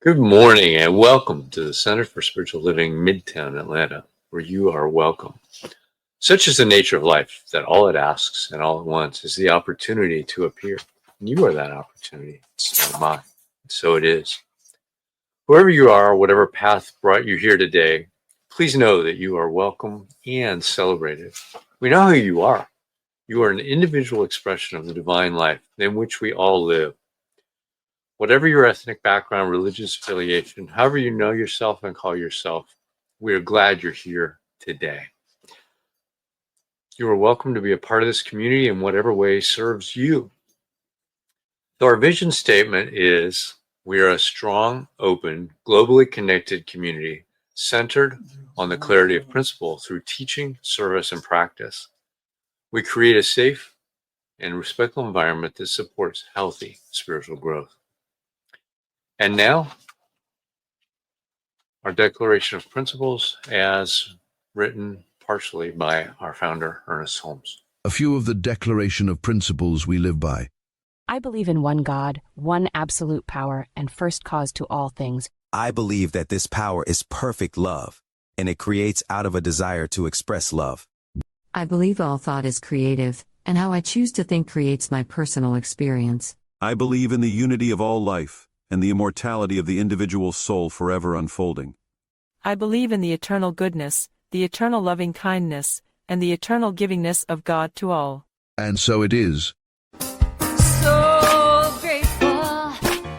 Good morning and welcome to the Center for Spiritual Living, Midtown Atlanta, where you are welcome. Such is the nature of life that all it asks and all it wants is the opportunity to appear. And you are that opportunity. So am I. So it is. Whoever you are, whatever path brought you here today, please know that you are welcome and celebrated. We know who you are. You are an individual expression of the divine life in which we all live. Whatever your ethnic background, religious affiliation, however you know yourself and call yourself, we are glad you're here today. You are welcome to be a part of this community in whatever way serves you. So our vision statement is we are a strong, open, globally connected community centered on the clarity of principle through teaching, service, and practice. We create a safe and respectful environment that supports healthy spiritual growth. And now, our Declaration of Principles as written partially by our founder, Ernest Holmes. A few of the Declaration of Principles we live by. I believe in one God, one absolute power, and first cause to all things. I believe that this power is perfect love, and it creates out of a desire to express love. I believe all thought is creative, and how I choose to think creates my personal experience. I believe in the unity of all life, and the immortality of the individual soul forever unfolding. I believe in the eternal goodness, the eternal loving kindness, and the eternal givingness of God to all. And so it is. So grateful,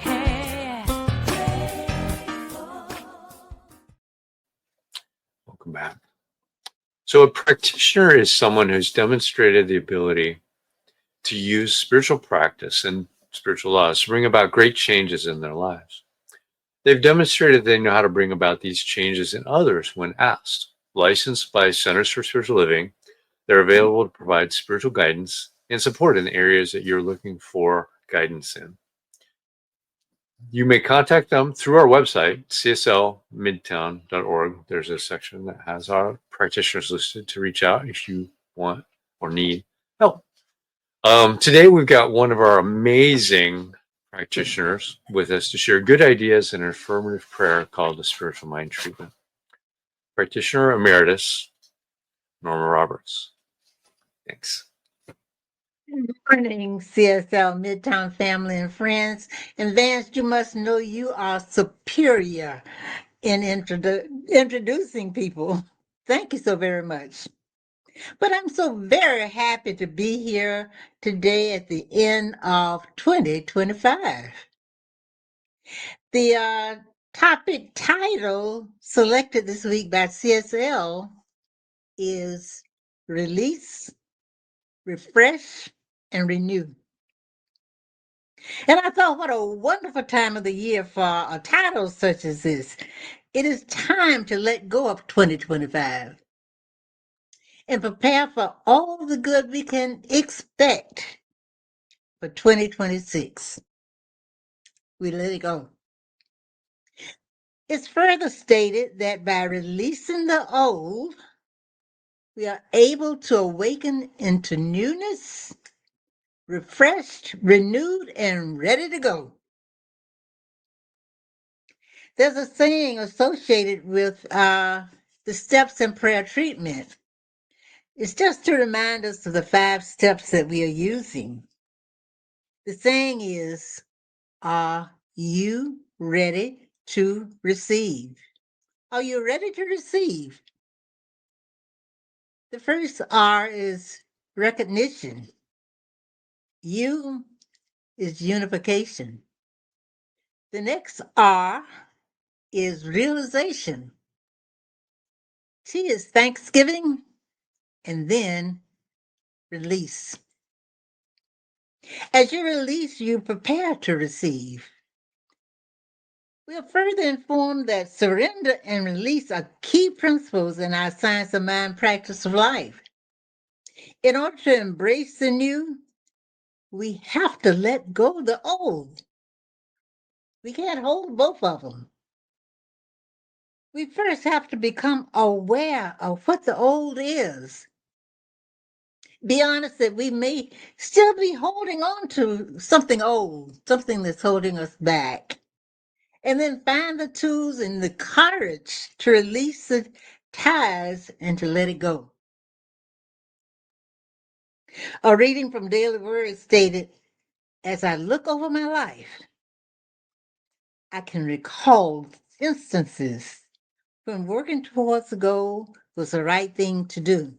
hey. Welcome back. So a practitioner is someone who's demonstrated the ability to use spiritual practice and spiritual laws to bring about great changes in their lives. They've demonstrated they know how to bring about these changes in others when asked. Licensed by Centers for Spiritual Living, they're available to provide spiritual guidance and support in the areas that you're looking for guidance in. You may contact them through our website, cslmidtown.org. There's a section that has our practitioners listed to reach out if you want or need help. Today, we've got one of our amazing practitioners with us to share good ideas and an affirmative prayer called the Spiritual Mind Treatment. Practitioner Emeritus, Norma Roberts. Thanks. Good morning, CSL Midtown family and friends. And Vance, you must know you are superior in introducing people. Thank you so very much. But I'm so very happy to be here today at the end of 2025. The topic title selected this week by CSL is Release, Refresh, and Renew. And I thought, what a wonderful time of the year for a title such as this. It is time to let go of 2025 and prepare for all the good we can expect for 2026. We let it go. It's further stated that by releasing the old, we are able to awaken into newness, refreshed, renewed, and ready to go. There's a saying associated with the steps in prayer treatment. It's just to remind us of the 5 steps that we are using. The saying is, are you ready to receive? Are you ready to receive? The first R is recognition. U is unification. The next R is realization. T is thanksgiving, and then release. As you release, you prepare to receive. We are further informed that surrender and release are key principles in our science of mind practice of life. In order to embrace the new, we have to let go of the old. We can't hold both of them. We first have to become aware of what the old is. Be honest that we may still be holding on to something old, something that's holding us back. and then find the tools and the courage to release the ties and to let it go. A reading from Daily Word stated, as I look over my life, I can recall instances when working towards a goal was the right thing to do.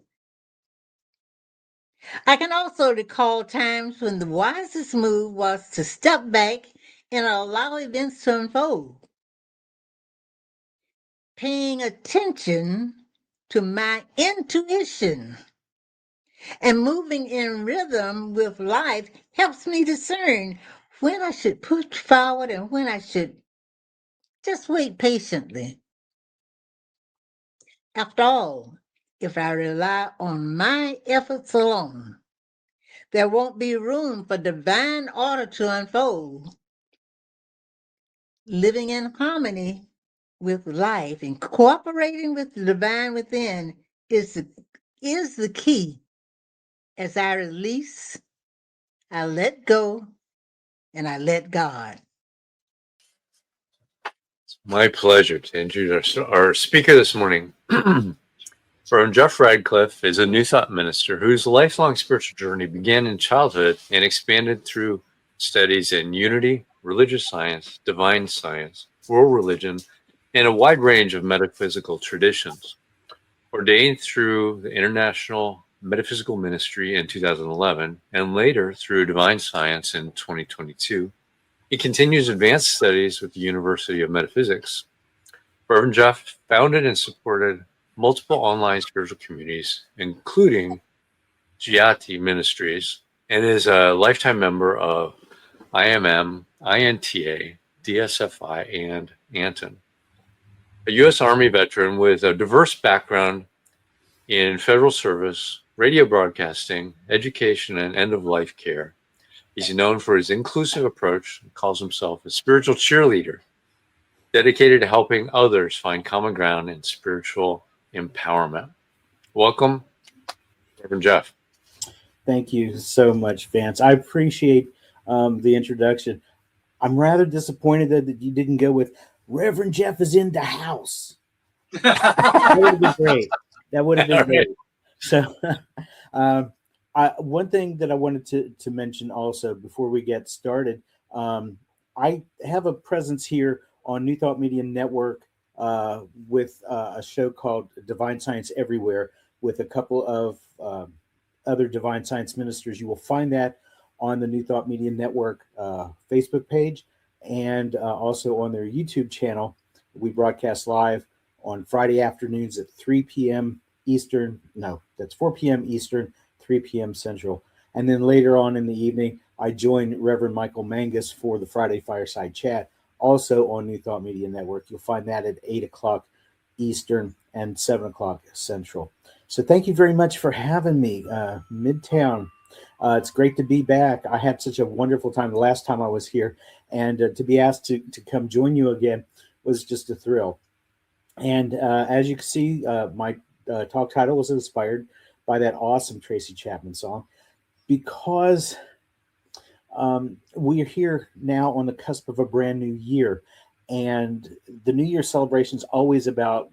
I can also recall times when the wisest move was to step back and allow events to unfold. Paying attention to my intuition and moving in rhythm with life helps me discern when I should push forward and when I should just wait patiently. After all, if I rely on my efforts alone, there won't be room for divine order to unfold. Living in harmony with life and cooperating with the divine within is the key. As I release, I let go, and I let God. My pleasure to introduce our speaker this morning. Reverend Jeff Radcliff is a New Thought minister whose lifelong spiritual journey began in childhood and expanded through studies in unity, religious science, divine science, world religion, and a wide range of metaphysical traditions. Ordained through the International Metaphysical Ministry in 2011 and later through Divine Science in 2022, he continues advanced studies with the University of Metaphysics. Reverend Jeff founded and supported multiple online spiritual communities, including Giatti Ministries, and is a lifetime member of IMM, INTA, DSFI, and Anton. A U.S. Army veteran with a diverse background in federal service, radio broadcasting, education, and end-of-life care. He's known for his inclusive approach and calls himself a spiritual cheerleader, dedicated to helping others find common ground in spiritual empowerment. Welcome, Reverend Jeff. Thank you so much, Vance. I appreciate the introduction. I'm rather disappointed that you didn't go with Reverend Jeff is in the house. That would have been great. That would have been great. So, one thing that I wanted to mention also before we get started, I have a presence here on New Thought Media Network with a show called Divine Science Everywhere with a couple of other divine science ministers. You will find that on the New Thought Media Network Facebook page and also on their YouTube channel. We broadcast live on Friday afternoons at 3 p.m. Eastern. No, that's 4 p.m. Eastern, 3 p.m. Central. And then later on in the evening, I join Reverend Michael Mangus for the Friday Fireside Chat, also on New Thought Media Network. You'll find that at 8 o'clock Eastern and 7 o'clock Central. So thank you very much for having me, Midtown. It's great to be back. I had such a wonderful time the last time I was here, and to be asked to come join you again was just a thrill. And as you can see, my talk title was inspired by that awesome Tracy Chapman song, because we are here now on the cusp of a brand new year, and the New Year celebration is always about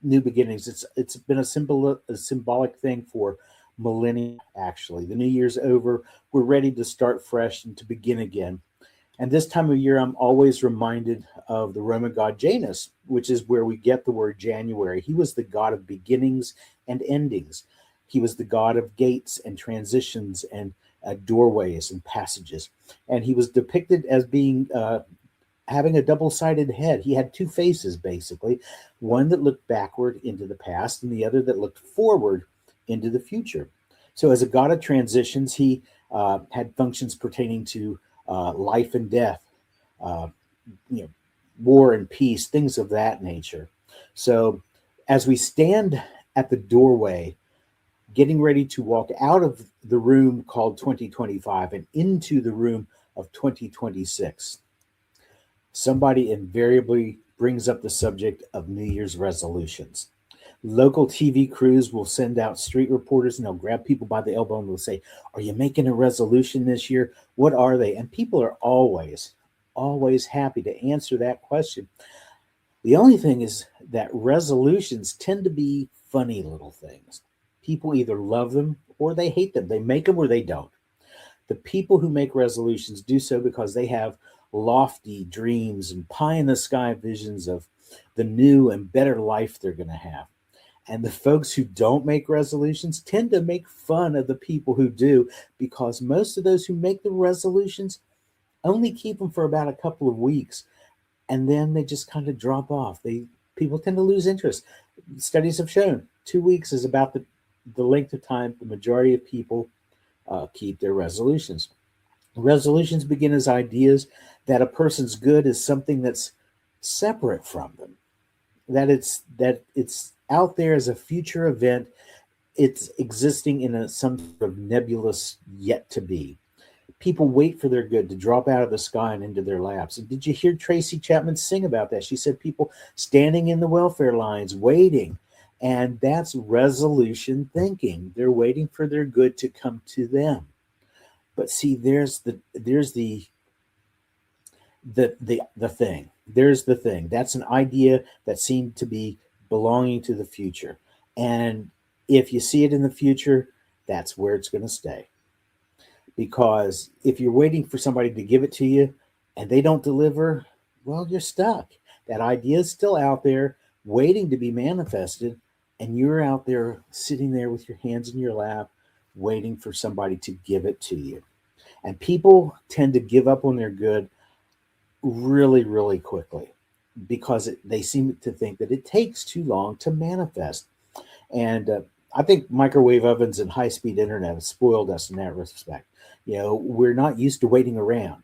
new beginnings. It's been a symbolic thing for millennia. Actually, the new year's over. We're ready to start fresh and to begin again. And this time of year, I'm always reminded of the Roman god Janus, which is where we get the word January. He was the god of beginnings and endings. He was the god of gates and transitions and doorways and passages. And he was depicted as being having a double-sided head. He had two faces, basically, one that looked backward into the past and the other that looked forward into the future. So as a god of transitions, he had functions pertaining to life and death, war and peace, things of that nature. So as we stand at the doorway, getting ready to walk out of the room called 2025 and into the room of 2026, somebody invariably brings up the subject of New Year's resolutions. Local TV crews will send out street reporters and they'll grab people by the elbow and they'll say, "Are you making a resolution this year? What are they?" And people are always always happy to answer that question. The only thing is that resolutions tend to be funny little things. People either love them or they hate them. They make them or they don't. The people who make resolutions do so because they have lofty dreams and pie in the sky visions of the new and better life they're going to have. And the folks who don't make resolutions tend to make fun of the people who do, because most of those who make the resolutions only keep them for about a couple of weeks, and then they just kind of drop off. People tend to lose interest. Studies have shown 2 weeks is about the length of time the majority of people keep their resolutions. Resolutions begin as ideas that a person's good is something that's separate from them, that it's out there as a future event. It's existing in some sort of nebulous yet to be. People wait for their good to drop out of the sky and into their laps. And did you hear Tracy Chapman sing about that? She said people standing in the welfare lines waiting. And that's resolution thinking. They're waiting for their good to come to them. But see, there's the thing. There's the thing. That's an idea that seemed to be belonging to the future. And if you see it in the future, that's where it's going to stay. Because if you're waiting for somebody to give it to you and they don't deliver, well, you're stuck. That idea is still out there waiting to be manifested, and you're out there sitting there with your hands in your lap waiting for somebody to give it to you. And people tend to give up on their good really, really quickly because they seem to think that it takes too long to manifest. And I think microwave ovens and high-speed internet have spoiled us in that respect. We're not used to waiting around.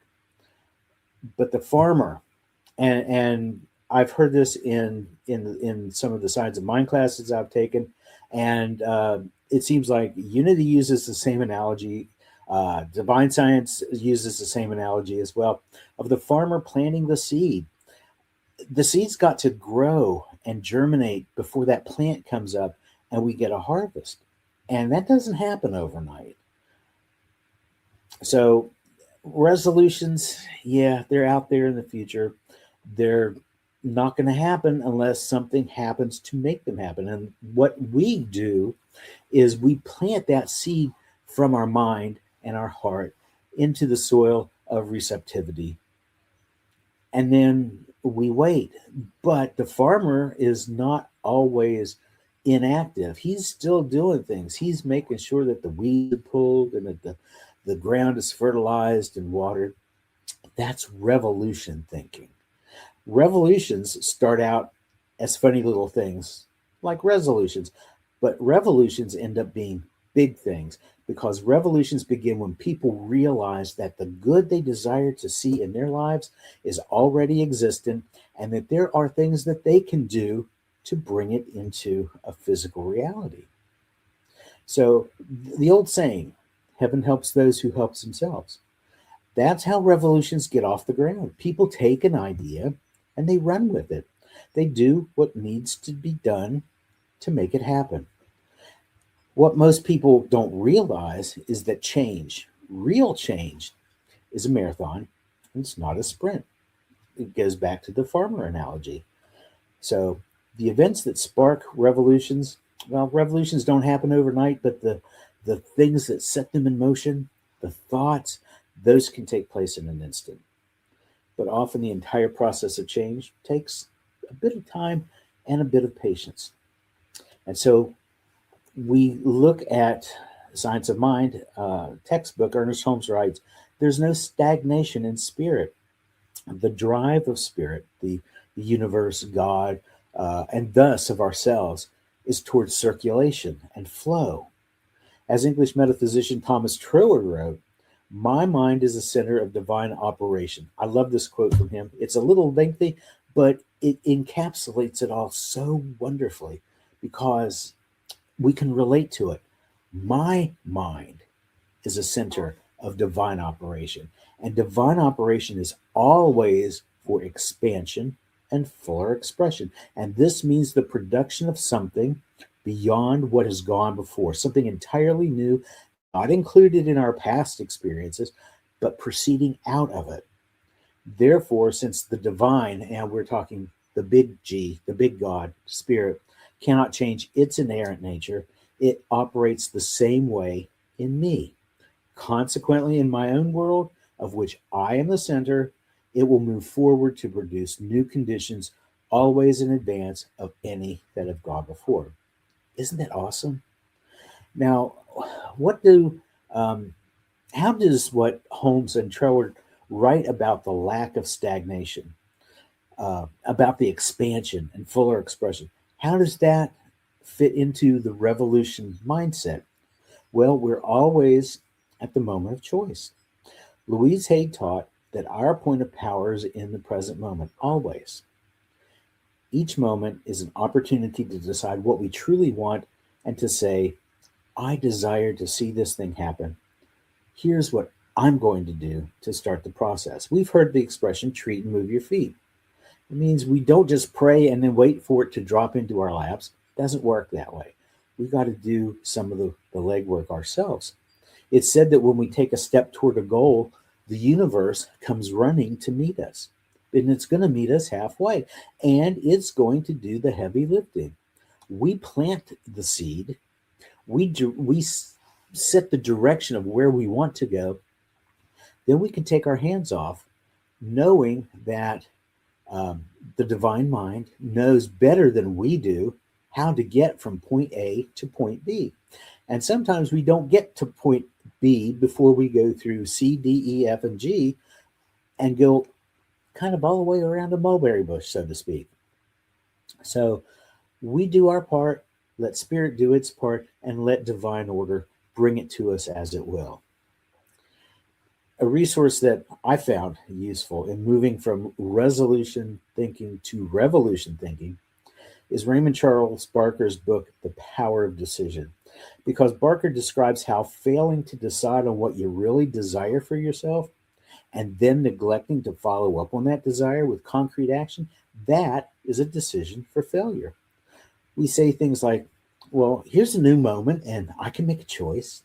But the farmer, and I've heard this in some of the Science of Mind classes I've taken, and it seems like Unity uses the same analogy. Divine Science uses the same analogy as well, of the farmer planting the seed. The seed's got to grow and germinate before that plant comes up and we get a harvest. And that doesn't happen overnight. So resolutions, yeah, they're out there in the future. They're not going to happen unless something happens to make them happen. And what we do is we plant that seed from our mind and our heart into the soil of receptivity. And then we wait. But the farmer is not always inactive. He's still doing things. He's making sure that the weeds are pulled and that the ground is fertilized and watered. That's revolution thinking. Revolutions start out as funny little things like resolutions, but revolutions end up being big things, because revolutions begin when people realize that the good they desire to see in their lives is already existent, and that there are things that they can do to bring it into a physical reality. So the old saying, heaven helps those who help themselves. That's how revolutions get off the ground. People take an idea and they run with it. They do what needs to be done to make it happen. What most people don't realize is that change, real change, is a marathon. It's not a sprint. It goes back to the farmer analogy. So the events that spark revolutions, well, revolutions don't happen overnight, but the things that set them in motion, the thoughts, those can take place in an instant. But often the entire process of change takes a bit of time and a bit of patience. And so we look at Science of Mind textbook. Ernest Holmes writes, there's no stagnation in spirit. The drive of spirit, the universe, God, and thus of ourselves, is towards circulation and flow. As English metaphysician Thomas Troward wrote, my mind is a center of divine operation. I love this quote from him. It's a little lengthy, but it encapsulates it all so wonderfully because we can relate to it. My mind is a center of divine operation, and divine operation is always for expansion and fuller expression. And this means the production of something beyond what has gone before, something entirely new, not included in our past experiences, but proceeding out of it. Therefore, since the divine, and we're talking the big G, the big God, spirit, cannot change its inherent nature, it operates the same way in me. Consequently, in my own world, of which I am the center, it will move forward to produce new conditions always in advance of any that have gone before. Isn't that awesome? Now, what do how does what Holmes and Troward write about the lack of stagnation, about the expansion and fuller expression? How does that fit into the revolution mindset? Well, we're always at the moment of choice. Louise Hay taught that our point of power is in the present moment, always. Each moment is an opportunity to decide what we truly want and to say, I desire to see this thing happen. Here's what I'm going to do to start the process. We've heard the expression treat and move your feet. It means we don't just pray and then wait for it to drop into our laps. It doesn't work that way. We've got to do some of the legwork ourselves. It's said that when we take a step toward a goal, the universe comes running to meet us. And it's going to meet us halfway. And it's going to do the heavy lifting. We plant the seed. We set the direction of where we want to go. Then we can take our hands off, knowing that the divine mind knows better than we do how to get from point A to point B. And sometimes we don't get to point B before we go through C, D, E, F, and G and go kind of all the way around a mulberry bush, so to speak. So we do our part, let spirit do its part, and let divine order bring it to us as it will. A resource that I found useful in moving from resolution thinking to revolution thinking is Raymond Charles Barker's book, The Power of Decision, because Barker describes how failing to decide on what you really desire for yourself and then neglecting to follow up on that desire with concrete action, that is a decision for failure. We say things like, well, here's a new moment and I can make a choice.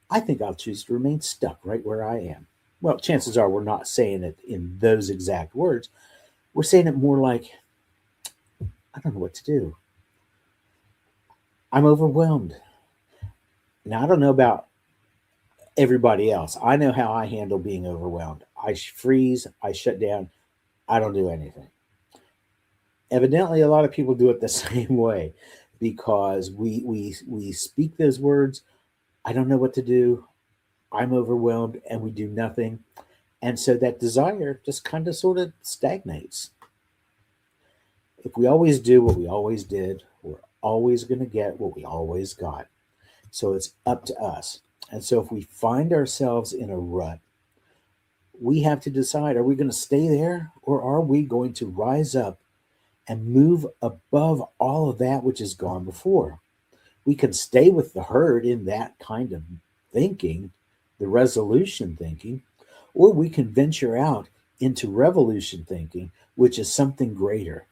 I think I'll choose to remain stuck right where I am. Well, chances are we're not saying it in those exact words. We're saying it more like, I don't know what to do. I'm overwhelmed. Now, I don't know about everybody else. I know how I handle being overwhelmed. I freeze, I shut down, I don't do anything. Evidently, a lot of people do it the same way because we speak those words, I don't know what to do, I'm overwhelmed, and we do nothing. And so that desire just kind of sort of stagnates. If we always do what we always did, we're always going to get what we always got. So it's up to us. And so if we find ourselves in a rut, we have to decide, are we going to stay there or are we going to rise up and move above all of that which has gone before? We can stay with the herd in that kind of thinking, the resolution thinking, or we can venture out into revolution thinking, which is something greater.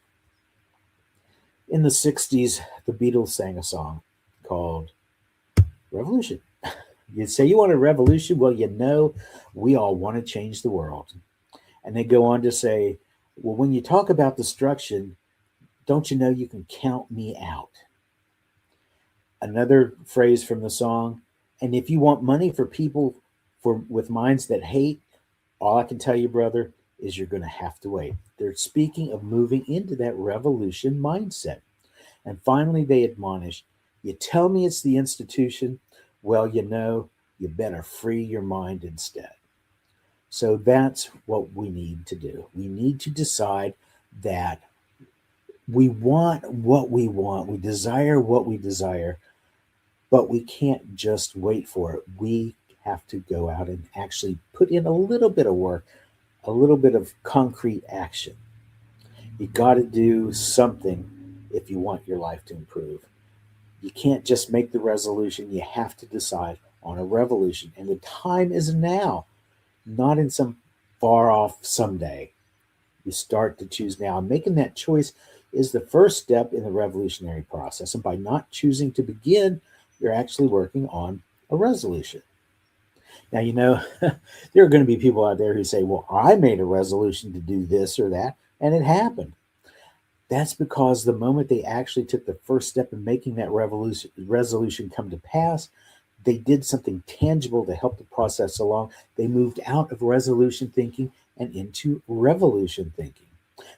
In the 60s, the Beatles sang a song called Revolution. You say you want a revolution? Well, you know, we all want to change the world. And they go on to say, well, when you talk about destruction, don't you know you can count me out? Another phrase from the song, and if you want money for people with minds that hate, all I can tell you, brother, is you're going to have to wait. They're speaking of moving into that revolution mindset. And finally, they admonish, you tell me it's the institution, well, you know, you better free your mind instead. So that's what we need to do. We need to decide that we want what we want, we desire what we desire, but we can't just wait for it. We have to go out and actually put in a little bit of work, a little bit of concrete action. You got to do something if you want your life to improve. You can't just make the resolution. You have to decide on a revolution. And the time is now, not in some far off someday. You start to choose now. Making that choice is the first step in the revolutionary process. And by not choosing to begin, you're actually working on a resolution. Now, there are going to be people out there who say, well, I made a resolution to do this or that, and it happened. That's because the moment they actually took the first step in making that resolution come to pass, they did something tangible to help the process along. They moved out of resolution thinking and into revolution thinking.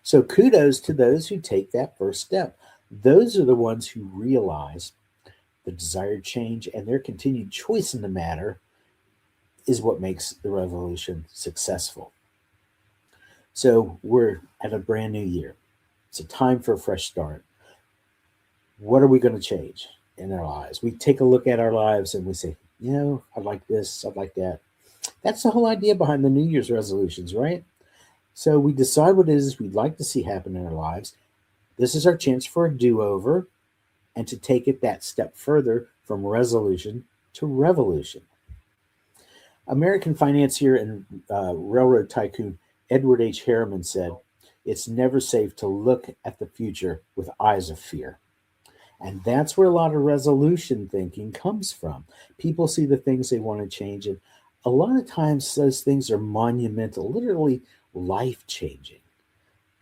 So kudos to those who take that first step. Those are the ones who realize the desired change and their continued choice in the matter is what makes the revolution successful. So we're at a brand new year. It's a time for a fresh start. What are we going to change in our lives? We take a look at our lives and we say, I'd like this, I'd like that. That's the whole idea behind the New Year's resolutions, right? So we decide what it is we'd like to see happen in our lives. This is our chance for a do-over and to take it that step further from resolution to revolution. American financier and railroad tycoon Edward H. Harriman said, it's never safe to look at the future with eyes of fear. And that's where a lot of resolution thinking comes from. People see the things they want to change, and a lot of times those things are monumental, literally life-changing.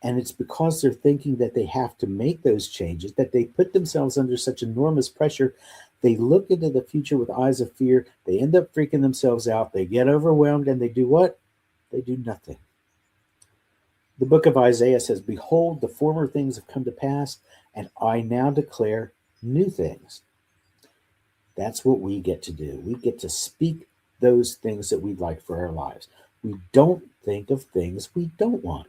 And it's because they're thinking that they have to make those changes, that they put themselves under such enormous pressure. They look into the future with eyes of fear. They end up freaking themselves out. They get overwhelmed, and they do what? They do nothing. The book of Isaiah says, behold, the former things have come to pass, and I now declare new things. That's what we get to do. We get to speak those things that we'd like for our lives. We don't think of things we don't want.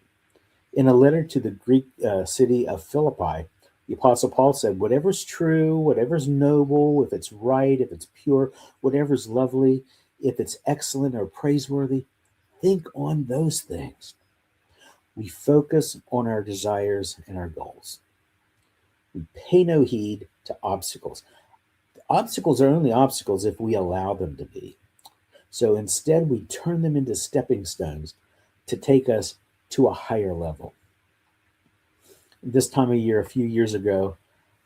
In a letter to the Greek city of Philippi, the Apostle Paul said, whatever's true, whatever's noble, if it's right, if it's pure, whatever's lovely, if it's excellent or praiseworthy, think on those things. We focus on our desires and our goals. We pay no heed to obstacles. Obstacles are only obstacles if we allow them to be. So instead, we turn them into stepping stones to take us to a higher level. This time of year, a few years ago,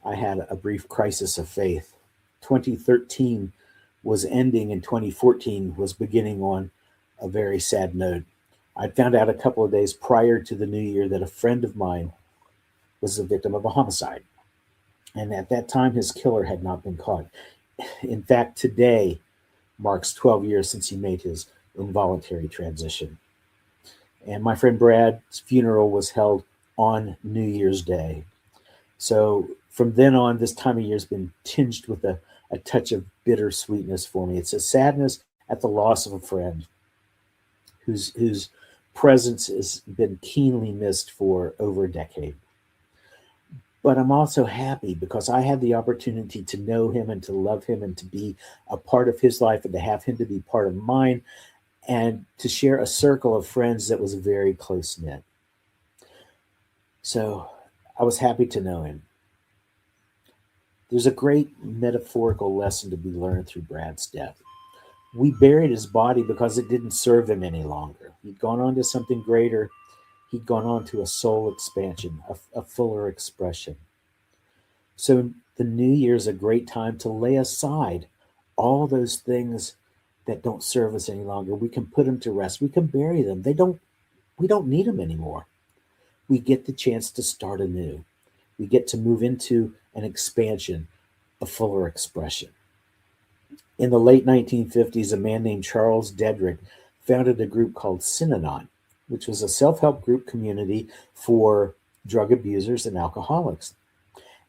I had a brief crisis of faith. 2013 was ending and 2014 was beginning on a very sad note. I found out a couple of days prior to the new year that a friend of mine was the victim of a homicide. And at that time, his killer had not been caught. In fact, today marks 12 years since he made his involuntary transition. And my friend Brad's funeral was held on New Year's Day. So from then on, this time of year has been tinged with a touch of bittersweetness for me. It's a sadness at the loss of a friend whose presence has been keenly missed for over a decade. But I'm also happy because I had the opportunity to know him and to love him and to be a part of his life and to have him to be part of mine and to share a circle of friends that was very close-knit. So I was happy to know him. There's a great metaphorical lesson to be learned through Brad's death. We buried his body because it didn't serve him any longer. He'd gone on to something greater. He'd gone on to a soul expansion, a fuller expression. So the new year is a great time to lay aside all those things that don't serve us any longer. We can put them to rest. We can bury them. We don't need them anymore. We get the chance to start anew. We get to move into an expansion, a fuller expression. In the late 1950s, a man named Charles Dedrick founded a group called Synanon, which was a self-help group community for drug abusers and alcoholics.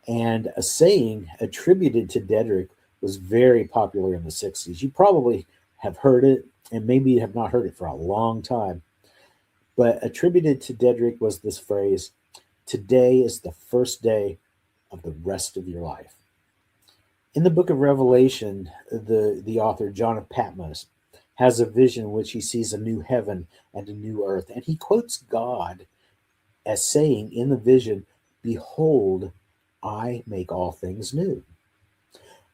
And a saying attributed to Dedrick was very popular in the 60s. You probably have heard it, and maybe you have not heard it for a long time. But attributed to Dedrick was this phrase, today is the first day of the rest of your life. In the book of Revelation, the author, John of Patmos, has a vision in which he sees a new heaven and a new earth. And he quotes God as saying in the vision, behold, I make all things new.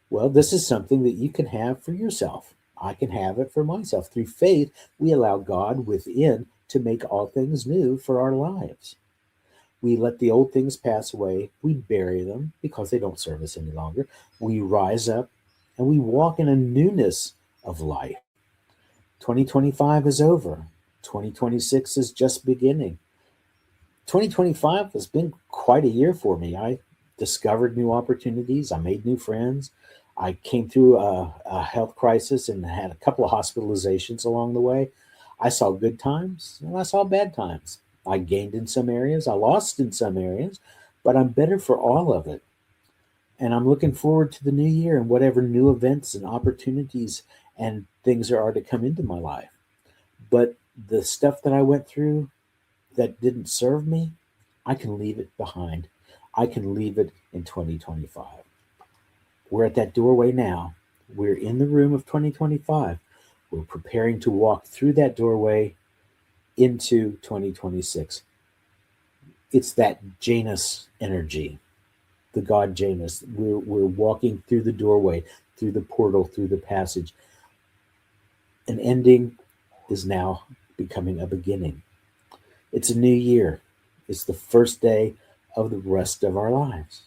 Well, this is something that you can have for yourself. I can have it for myself. Through faith, we allow God within to make all things new for our lives. We let the old things pass away. We bury them because they don't serve us any longer. We rise up and we walk in a newness of life. 2025 is over. 2026 is just beginning. 2025 has been quite a year for me. I discovered new opportunities. I made new friends. I came through a health crisis and had a couple of hospitalizations along the way. I saw good times and I saw bad times. I gained in some areas, I lost in some areas, but I'm better for all of it. And I'm looking forward to the new year and whatever new events and opportunities and things there are to come into my life. But the stuff that I went through that didn't serve me, I can leave it behind. I can leave it in 2025. We're at that doorway now. We're in the room of 2025. We're preparing to walk through that doorway into 2026. It's that Janus energy, the god Janus. We're walking through the doorway, through the portal, through the passage. An ending is now becoming a beginning. It's a new year. It's the first day of the rest of our lives.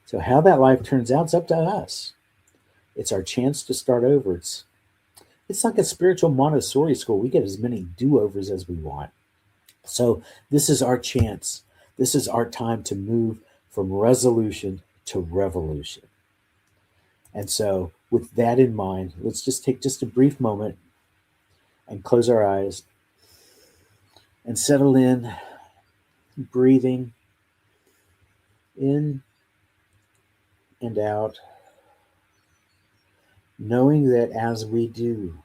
So how that life turns out is up to us. It's our chance to start over. It's like a spiritual Montessori school. We get as many do-overs as we want. So this is our chance. This is our time to move from resolution to revolution. And so with that in mind, let's just take just a brief moment and close our eyes and settle in, breathing in and out, knowing that as we do,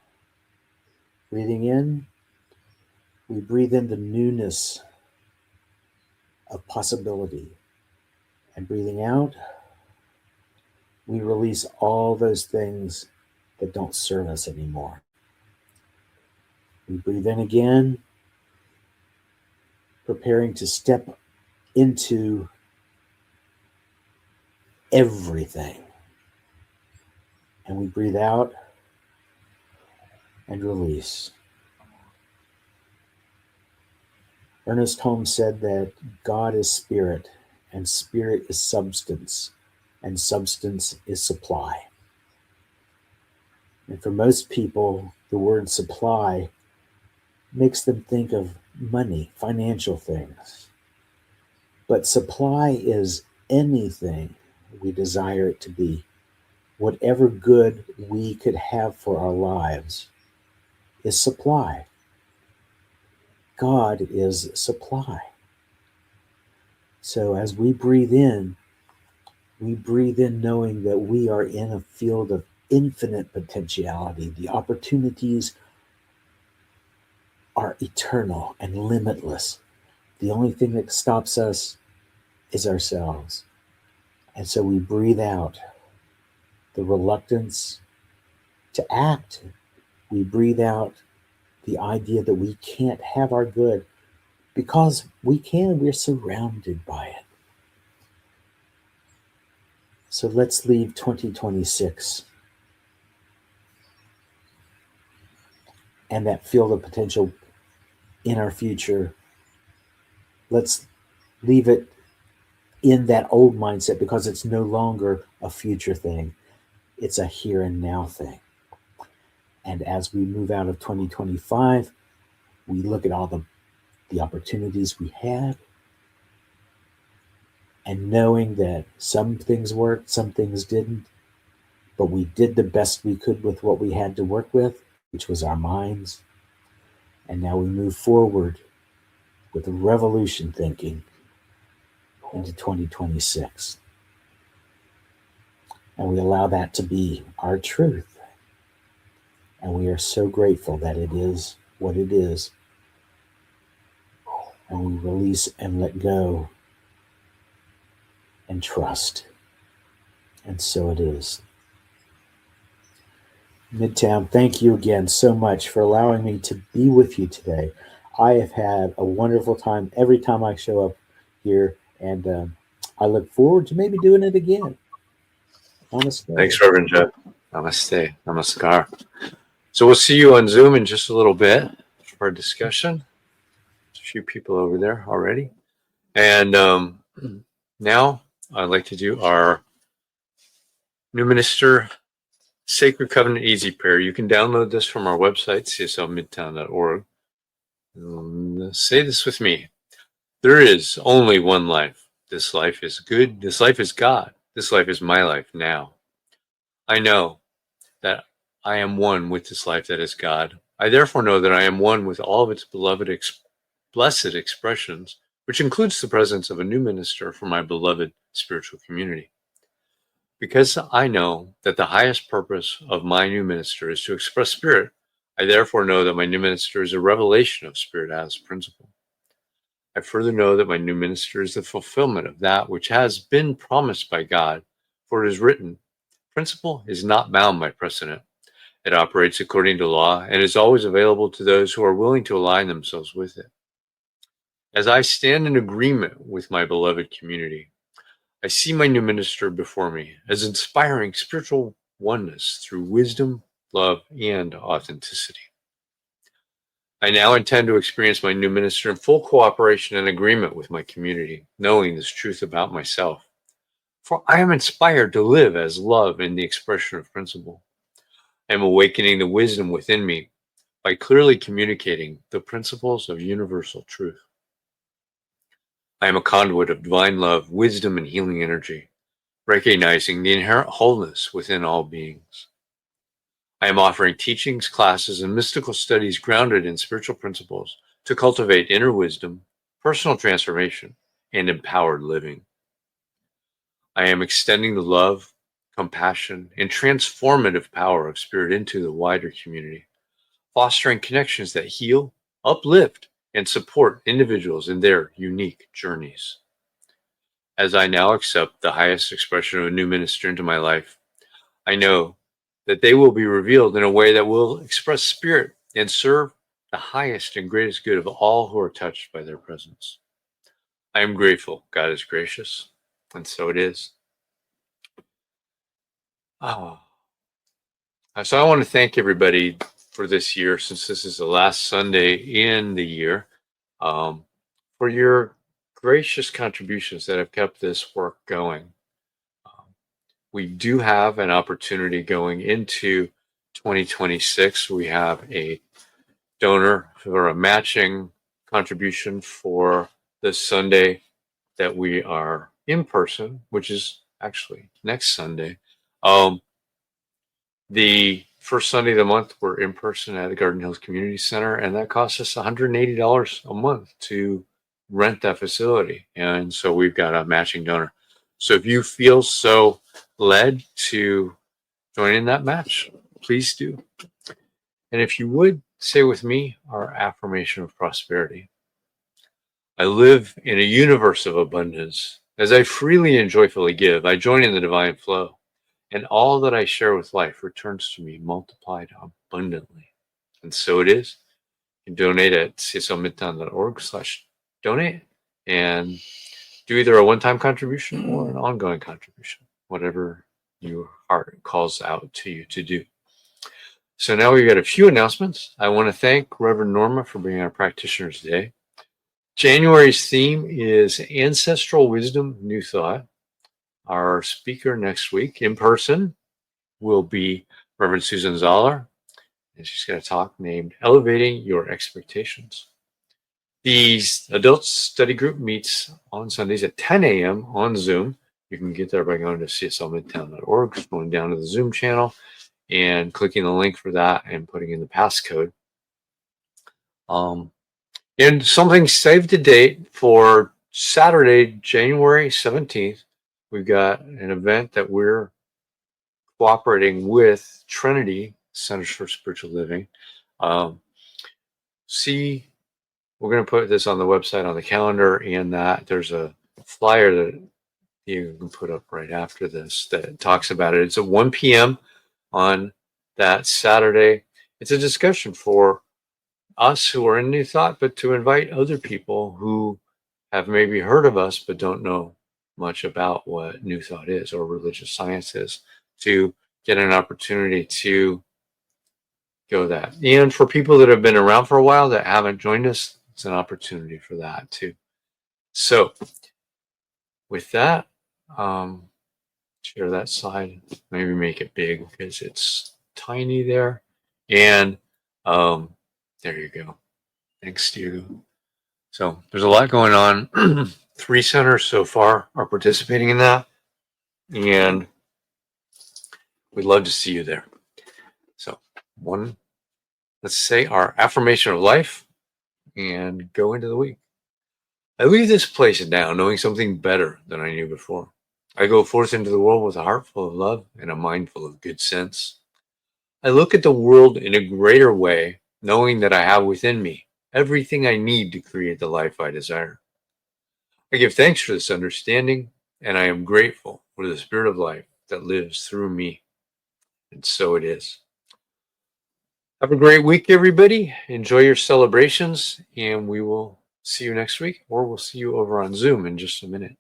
breathing in, we breathe in the newness of possibility. And breathing out, we release all those things that don't serve us anymore. We breathe in again, preparing to step into everything. And we breathe out and release. Ernest Holmes said that God is spirit, and spirit is substance, and substance is supply. And for most people, the word supply makes them think of money, financial things. But supply is anything we desire it to be. Whatever good we could have for our lives is supply. God is supply. So as we breathe in knowing that we are in a field of infinite potentiality. The opportunities are eternal and limitless. The only thing that stops us is ourselves. And so we breathe out the reluctance to act. We breathe out the idea that we can't have our good because we can. We're surrounded by it. So let's leave 2026 and that field of potential in our future. Let's leave it in that old mindset because it's no longer a future thing. It's a here and now thing. And as we move out of 2025, we look at all the opportunities we had, and knowing that some things worked, some things didn't, but we did the best we could with what we had to work with, which was our minds. And now we move forward with revolution thinking into 2026. And we allow that to be our truth. And we are so grateful that it is what it is. And we release and let go and trust. And so it is. Midtown, thank you again so much for allowing me to be with you today. I have had a wonderful time every time I show up here, and I look forward to maybe doing it again. Namaste. Thanks, Reverend Jeff. Namaste. Namaskar. So we'll see you on Zoom in just a little bit for our discussion. There's a few people over there already. And now I'd like to do our new minister Sacred Covenant Easy Prayer. You can download this from our website, cslmidtown.org. Say this with me. There is only one life. This life is good. This life is God. This life is my life now. I know that I am one with this life that is God. I therefore know that I am one with all of its beloved, blessed expressions, which includes the presence of a new minister for my beloved spiritual community. Because I know that the highest purpose of my new minister is to express Spirit, I therefore know that my new minister is a revelation of Spirit as principle. I further know that my new minister is the fulfillment of that which has been promised by God, for it is written, principle is not bound by precedent. It operates according to law and is always available to those who are willing to align themselves with it. As I stand in agreement with my beloved community, I see my new minister before me as inspiring spiritual oneness through wisdom, love, and authenticity. I now intend to experience my new minister in full cooperation and agreement with my community, knowing this truth about myself. For I am inspired to live as love in the expression of principle. I am awakening the wisdom within me by clearly communicating the principles of universal truth. I am a conduit of divine love, wisdom, and healing energy, recognizing the inherent wholeness within all beings. I am offering teachings, classes, and mystical studies grounded in spiritual principles to cultivate inner wisdom, personal transformation, and empowered living. I am extending the love, compassion, and transformative power of Spirit into the wider community, fostering connections that heal, uplift, and support individuals in their unique journeys. As I now accept the highest expression of a new minister into my life, I know that they will be revealed in a way that will express Spirit and serve the highest and greatest good of all who are touched by their presence. I am grateful. God is gracious, and so it is. So I want to thank everybody for this year, since this is the last Sunday in the year, for your gracious contributions that have kept this work going. We do have an opportunity going into 2026. We have a donor or a matching contribution for this Sunday that we are in person, which is actually next Sunday. The first Sunday of the month, we're in person at the Garden Hills Community Center, and that costs us $180 a month to rent that facility. And so we've got a matching donor. So if you feel so led to join in that match, please do. And if you would, say with me our affirmation of prosperity. I live in a universe of abundance. As I freely and joyfully give, I join in the divine flow, and all that I share with life returns to me multiplied abundantly. And so it is. You can donate at cslmidtown.org/donate and do either a one-time contribution or an ongoing contribution, whatever your heart calls out to you to do. So now we've got a few announcements. I want to thank Reverend Norma for being our practitioner today. January's theme is Ancestral Wisdom, New Thought. Our speaker next week in person will be Reverend Susan Zoller, and she's got a talk named Elevating Your Expectations. The adult study group meets on Sundays at 10 a.m. on Zoom. You can get there by going to cslmidtown.org, going down to the Zoom channel, and clicking the link for that and putting in the passcode. And something saved to date for Saturday, January 17th. We've got an event that we're cooperating with Trinity Centers for Spiritual Living. We're going to put this on the website, on the calendar, and that there's a flyer that you can put up right after this that talks about it. It's at 1 p.m. on that Saturday. It's a discussion for us who are in New Thought, but to invite other people who have maybe heard of us but don't know much about what New Thought is or religious science is, to get an opportunity to go that. And for people that have been around for a while that haven't joined us, it's an opportunity for that too. So with that, share that slide. Maybe make it big because it's tiny there. And there you go. Thanks, Diego. So there's a lot going on. 3 centers so far are participating in that. And we'd love to see you there. So let's say our affirmation of life and go into the week. I leave this place now knowing something better than I knew before. I go forth into the world with a heart full of love and a mind full of good sense. I look at the world in a greater way, knowing that I have within me everything I need to create the life I desire. I give thanks for this understanding, and I am grateful for the spirit of life that lives through me. And so it is. Have a great week, everybody. Enjoy your celebrations, and we will see you next week, or we'll see you over on Zoom in just a minute.